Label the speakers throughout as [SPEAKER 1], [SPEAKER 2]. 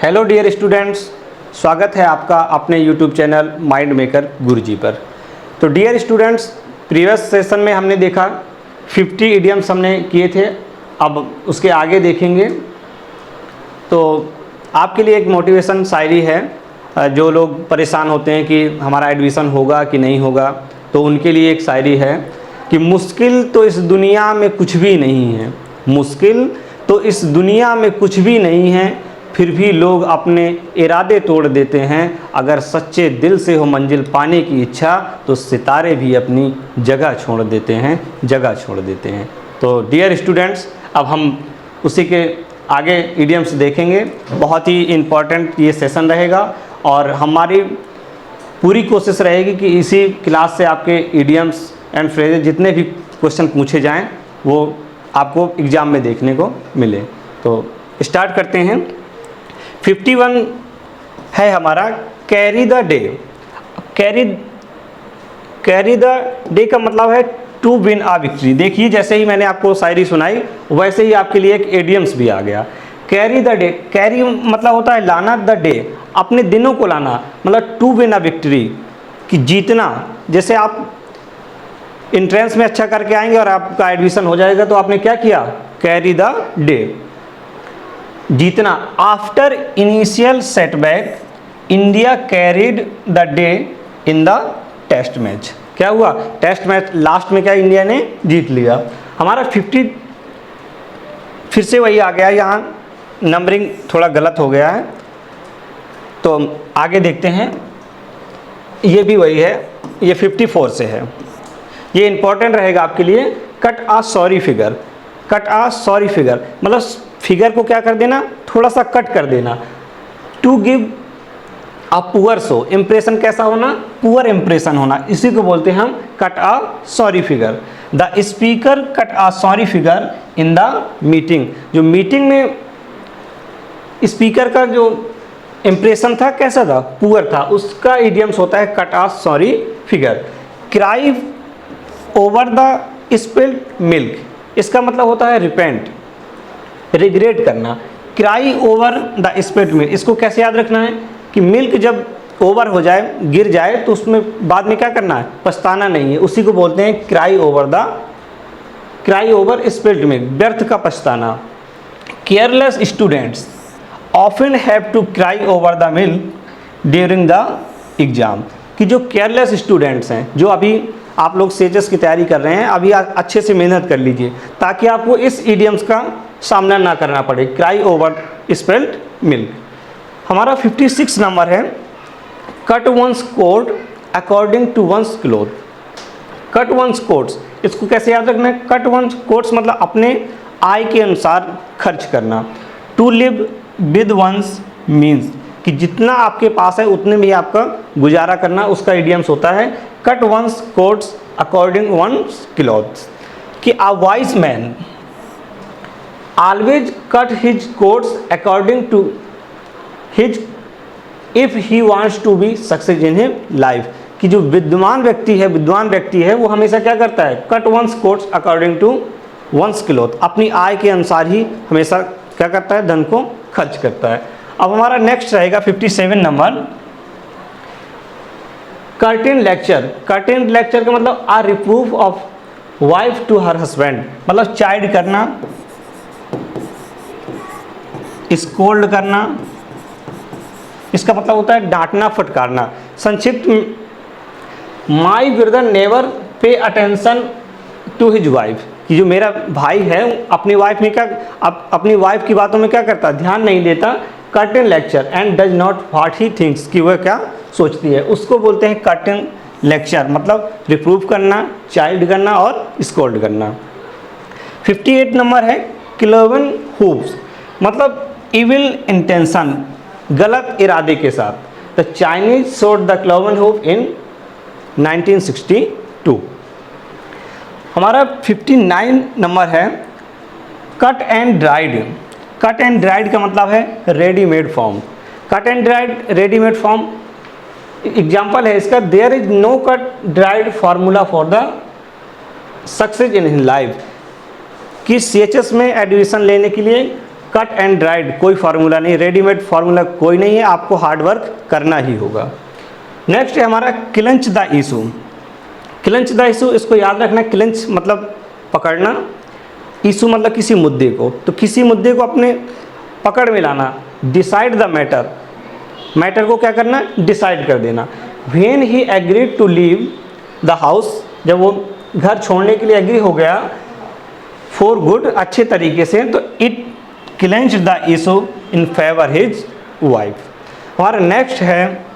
[SPEAKER 1] Hello dear students, स्वागत है आपका अपने यूट्यूब चैनल माइंड मेकर गुरुजी पर। तो डियर स्टूडेंट्स, प्रीवियस सेशन में हमने देखा 50 इडियम्स हमने किए थे, अब उसके आगे देखेंगे। तो आपके लिए एक मोटिवेशन शायरी है, जो लोग परेशान होते हैं कि हमारा एडमिशन होगा कि नहीं होगा, तो उनके लिए एक शायरी है कि मुश्किल तो इस दुनिया में कुछ भी नहीं है, मुश्किल तो इस दुनिया में कुछ भी नहीं है, फिर भी लोग अपने इरादे तोड़ देते हैं। अगर सच्चे दिल से हो मंजिल पाने की इच्छा, तो सितारे भी अपनी जगह छोड़ देते हैं, जगह छोड़ देते हैं। तो डियर स्टूडेंट्स, अब हम उसी के आगे इडियम्स देखेंगे। बहुत ही इम्पॉर्टेंट ये सेशन रहेगा और हमारी पूरी कोशिश रहेगी कि इसी क्लास से आपके इडियम्स एंड फ्रेजेस जितने भी क्वेश्चन पूछे जाएं वो आपको एग्ज़ाम में देखने को मिले। तो स्टार्ट करते हैं। 51 है हमारा carry the day. Carry the day का मतलब है टू विन आ विक्ट्री। देखिए, जैसे ही मैंने आपको शायरी सुनाई वैसे ही आपके लिए एक एडियम्स भी आ गया। कैरी द डे, कैरी मतलब होता है लाना, द डे अपने दिनों को लाना, मतलब टू विन आ विक्ट्री कि जीतना। जैसे आप इंट्रेंस में अच्छा करके आएंगे और आपका एडमिशन हो जाएगा, तो आपने क्या किया, कैरी द डे, जीतना। After initial setback India carried the day in the test match. क्या हुआ, टेस्ट मैच लास्ट में क्या इंडिया ने जीत लिया। हमारा 50 फिर से वही आ गया, यहाँ नंबरिंग थोड़ा गलत हो गया है, तो आगे देखते हैं। ये भी वही है, ये 54 से है। ये इंपॉर्टेंट रहेगा आपके लिए। Cut a sorry figure, cut a sorry figure मतलब फिगर को क्या कर देना, थोड़ा सा कट कर देना। To give a poor show, impression कैसा होना, पुअर इम्प्रेशन होना, इसी को बोलते हैं हम cut a sorry figure. The speaker cut a sorry figure in the meeting, जो मीटिंग में स्पीकर का जो इम्प्रेशन था कैसा था, पुअर था, उसका इडियम्स होता है cut a sorry figure. Cry over the spilled milk, इसका मतलब होता है रिपेंट, रिग्रेट करना। Cry over the spilled milk, इसको कैसे याद रखना है कि मिल्क जब ओवर हो जाए, गिर जाए, तो उसमें बाद में क्या करना है, पछताना नहीं है, उसी को बोलते हैं क्राई ओवर स्पिल्ड मिल्क, व्यर्थ का पछताना। Careless students often have to cry over the milk during the exam, कि जो केयरलेस स्टूडेंट्स हैं, जो अभी आप लोग सेजेस की तैयारी कर रहे हैं, अभी अच्छे से मेहनत कर लीजिए ताकि आपको इस इडियम्स का सामना ना करना पड़े, क्राई ओवर स्पिल्ड मिल्क। हमारा 56 नंबर है cut one's coat according to one's cloth. Cut one's coats, इसको कैसे याद रखना है, कट वंस कोट्स मतलब अपने आय के अनुसार खर्च करना। To live with one's means कि जितना आपके पास है उतने में ही आपका गुजारा करना, उसका इडियम्स होता है cut one's coats according one's clothes. कि a wise man always cut his coats according to his if he wants to be success in his life, कि जो विद्वान व्यक्ति है वो हमेशा क्या करता है, cut one's coats according to one's cloth, अपनी आय के अनुसार ही हमेशा क्या करता है, धन को खर्च करता है। अब हमारा नेक्स्ट रहेगा 57 number curtain lecture. Curtain lecture का मतलब a reproof of wife to her husband, मतलब चाइल्ड करना, स्कोल्ड करना, इसका मतलब होता है डांटना, फटकारना। संक्षिप्त, my brother never pay attention to his wife, कि जो मेरा भाई है अपनी वाइफ में क्या, अपनी वाइफ की बातों में क्या करता, ध्यान नहीं देता। Curtain lecture and does not what he thinks, कि वह क्या सोचती है, उसको बोलते हैं कर्टेन लेक्चर, मतलब रिप्रूव करना, चाइल्ड करना और स्कोल्ड करना। 58 नंबर है क्लोवन हूव्स, मतलब इविल इंटेंशन, गलत इरादे के साथ। The Chinese showed the cloven hoof in 1962। हमारा 59 नंबर है cut and dried. Cut and dried का मतलब है readymade form. Cut and dried readymade form, example है इसका, there is no cut dried formula for the success in life, कि CHS में admission लेने के लिए कट एंड ड्राइड कोई फार्मूला नहीं, रेडीमेड फार्मूला कोई नहीं है, आपको हार्ड वर्क करना ही होगा। नेक्स्ट है हमारा क्लंच द इशू। क्लंच द इशू, इसको याद रखना, क्लंच मतलब पकड़ना, इशू मतलब किसी मुद्दे को, तो किसी मुद्दे को अपने पकड़ में लाना। डिसाइड द मैटर, मैटर को क्या करना, डिसाइड कर देना। When he agreed to leave the house, जब वो घर छोड़ने के लिए एग्री हो गया फॉर गुड, अच्छे तरीके से, तो it clench the issue in favour his wife. हमारा नेक्स्ट है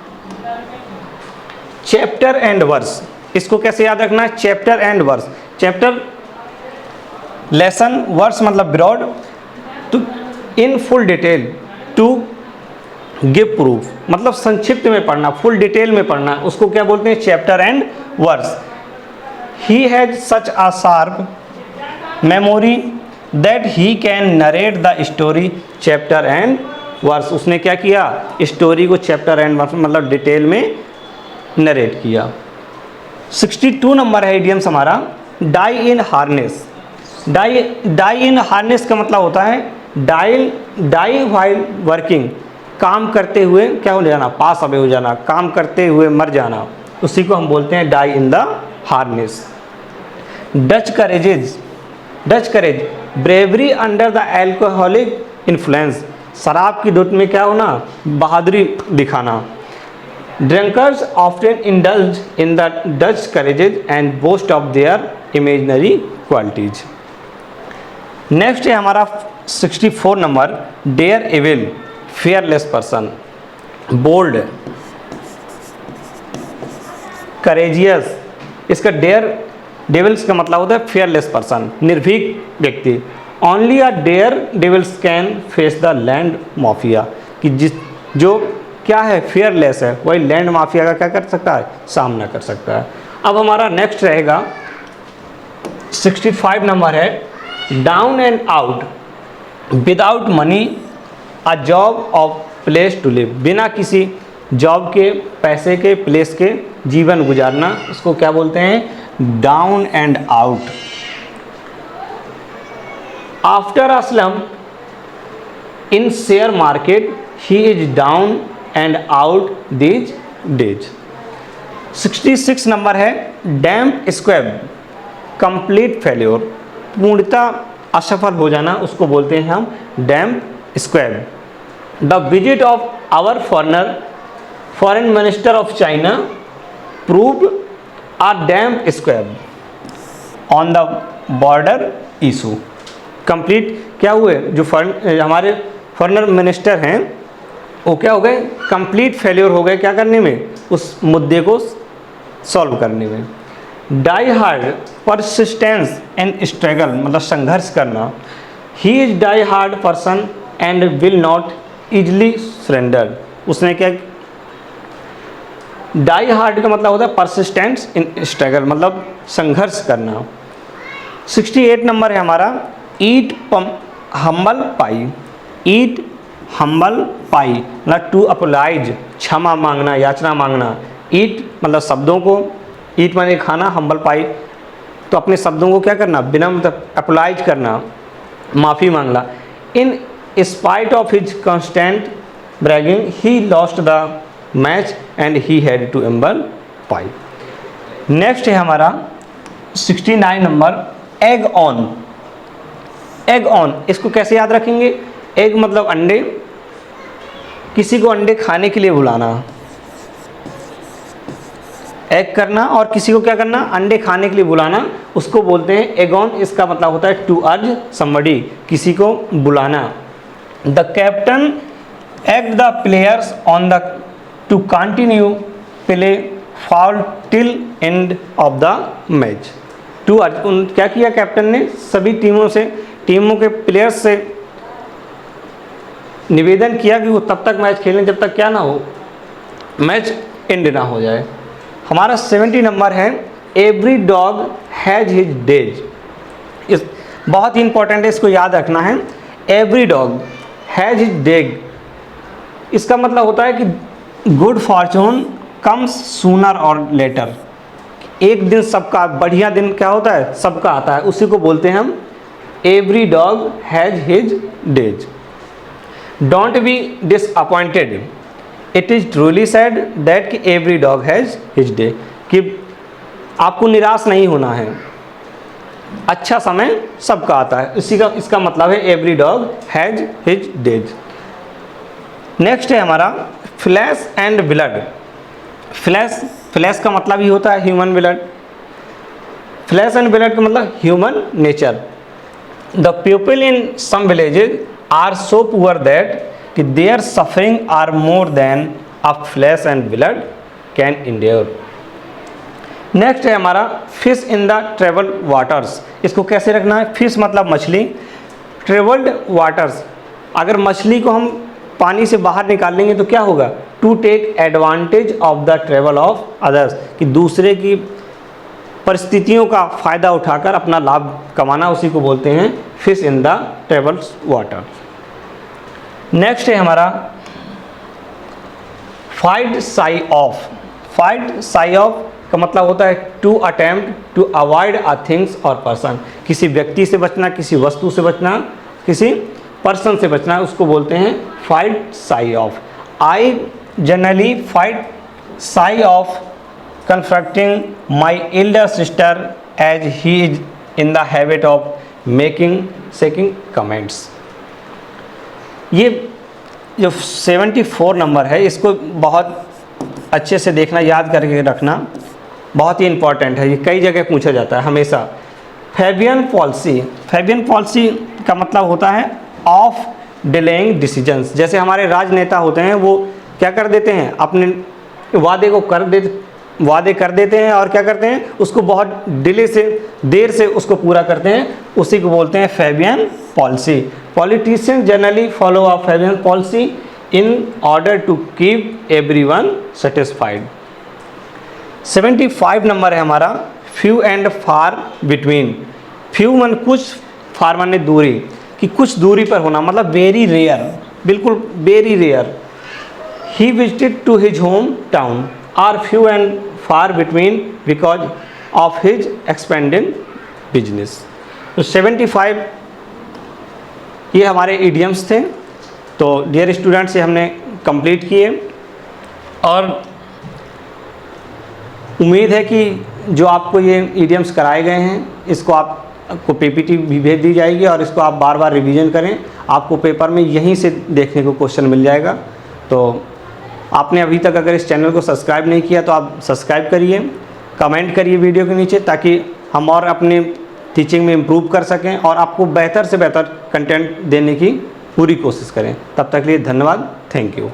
[SPEAKER 1] चैप्टर एंड वर्स। इसको कैसे याद रखना, chapter and verse. Chapter lesson, verse मतलब ब्रॉड, तो in full detail, to give proof मतलब संक्षिप्त में पढ़ना, फुल डिटेल में पढ़ना, उसको क्या बोलते हैं, chapter and verse. He has such a sharp memory that he can narrate the story chapter and verse. उसने क्या किया, स्टोरी को चैप्टर एंड वर्स मतलब डिटेल में नरेट किया। 62 नंबर है इडियम्स हमारा, die in harness. Die in harness का मतलब होता है डाई व्हाइल वर्किंग, काम करते हुए क्या हो जाना, पास अवे हो जाना, काम करते हुए मर जाना, उसी को हम बोलते हैं die in the harness. Dutch courage, bravery under the alcoholic influence, शराब की धुत में क्या होना, बहादुरी दिखाना। Drunkards often indulge in the Dutch courages and boast of their imaginary qualities. Next है हमारा 64 number, daredevil, fearless person, bold, courageous. इसका डेविल्स का मतलब होता है फेयरलेस पर्सन, निर्भीक व्यक्ति। Only a daredevils can face the land mafia, कि जो क्या है, फेयरलेस है, वही लैंड माफिया का क्या कर सकता है, सामना कर सकता है। अब हमारा नेक्स्ट रहेगा 65 नंबर है, down and out, without money a job of place to live, बिना किसी जॉब के, पैसे के, प्लेस के जीवन गुजारना, उसको क्या बोलते हैं, down and out. After a slump in share market he is down and out these days. 66 number है, डैम्प स्क्वेब, कंप्लीट फेल्योर, पूर्णतः असफल हो जाना, उसको बोलते हैं हम damp squib. The visit of our foreign minister of China proved a damp squib on the border issue. Complete क्या हुए, जो हमारे फॉरेनर मिनिस्टर हैं वो क्या हो गए, कंप्लीट फेल्योर हो गए क्या करने में, उस मुद्दे को सॉल्व करने में। Die hard, persistence and struggle मतलब संघर्ष करना। He is die hard person and will not easily surrender. उसने क्या, डाई हार्ड का मतलब होता है परसिस्टेंस इन स्ट्रगल मतलब संघर्ष करना। 68 नंबर है हमारा, ईट हम्बल पाई, ईट हम्बल पाई मतलब टू अपोलाइज, क्षमा मांगना, याचना मांगना। ईट मतलब शब्दों को, ईट माने खाना, हम्बल पाई तो अपने शब्दों को क्या करना, विनम्र, अपोलाइज करना, माफ़ी मांगना। In spite of his constant bragging he lost the match and he had to humble pie. Next है हमारा 69 number, egg on. Egg on, इसको कैसे याद रखेंगे, एग मतलब अंडे, किसी को अंडे खाने के लिए बुलाना, एग करना, और किसी को क्या करना, अंडे खाने के लिए बुलाना, उसको बोलते हैं एग ऑन। इसका मतलब होता है टू अर्ज समबडी, किसी को बुलाना। The captain egg the players on the to continue play fall till end of the match. To urge, क्या किया कैप्टन ने, सभी टीमों के प्लेयर्स से निवेदन किया कि वो तब तक मैच खेलें जब तक क्या ना हो, मैच एंड ना हो जाए। हमारा 70 नंबर है, every dog has his days. इस बहुत ही इंपॉर्टेंट है, इसको याद रखना है। Every dog has his days, इसका मतलब होता है कि गुड फॉर्चून कम्स सूनर और लेटर। एक दिन सबका बढ़िया दिन क्या होता है, सबका आता है, उसी को बोलते हैं हम every dog has his days. Don't be disappointed, it is truly sad that कि every dog has his day, कि आपको निराश नहीं होना है, अच्छा समय सबका आता है, इसका मतलब है every dog has his days. Next है हमारा फ्लैश एंड ब्लड। फ्लैश का मतलब ही होता है human blood, flesh and blood का मतलब human nature. The people in some villages are so poor that कि their suffering are more than a flesh and blood can endure. Next है हमारा fish in the troubled waters. इसको कैसे रखना है? Fish मतलब मछली, ट्रेवल्ड वाटर्स, अगर मछली को हम पानी से बाहर निकाल लेंगे तो क्या होगा? To take advantage of the trouble of others, कि दूसरे की परिस्थितियों का फ़ायदा उठाकर अपना लाभ कमाना, उसी को बोलते हैं फिश इन द ट्रेवल्स वाटर। नेक्स्ट है हमारा fight shy of. Fight shy of का मतलब होता है to attempt to avoid a things और पर्सन, किसी व्यक्ति से बचना, किसी वस्तु से बचना, किसी पर्सन से बचना, उसको बोलते हैं fight shy of. I generally fight shy of confronting my elder sister as he is in the habit of making second comments। ये जो 74 नंबर है, इसको बहुत अच्छे से देखना, याद करके रखना, बहुत ही इम्पॉर्टेंट है, ये कई जगह पूछा जाता है हमेशा। फैबियन पॉलिसी, फैबियन पॉलिसी का मतलब होता है ऑफ डिलेइंग डिसीजंस। जैसे हमारे राजनेता होते हैं, वो क्या कर देते हैं, अपने वादे कर देते हैं और क्या करते हैं, उसको बहुत डिले से, देर से उसको पूरा करते हैं, उसी को बोलते हैं Fabian policy. Politician generally follow a Fabian policy in order to keep everyone satisfied. 75 number है हमारा few and far between. Few मन कुछ, फार माने दूरी, कि कुछ दूरी पर होना, मतलब वेरी रेयर, बिल्कुल very rare. He visited to his home town are few and far between because of his expanding business. तो 75 ये हमारे इडियम्स थे। तो डियर स्टूडेंट्स, ये हमने कंप्लीट किए और उम्मीद है कि जो आपको ये इडियम्स कराए गए हैं, इसको आपको पीपीटी भी भेज दी जाएगी और इसको आप बार बार रिवीजन करें, आपको पेपर में यहीं से देखने को क्वेश्चन मिल जाएगा। तो आपने अभी तक अगर इस चैनल को सब्सक्राइब नहीं किया तो आप सब्सक्राइब करिए, कमेंट करिए वीडियो के नीचे, ताकि हम और अपने टीचिंग में इम्प्रूव कर सकें और आपको बेहतर से बेहतर कंटेंट देने की पूरी कोशिश करें। तब तक के लिए धन्यवाद, थैंक यू।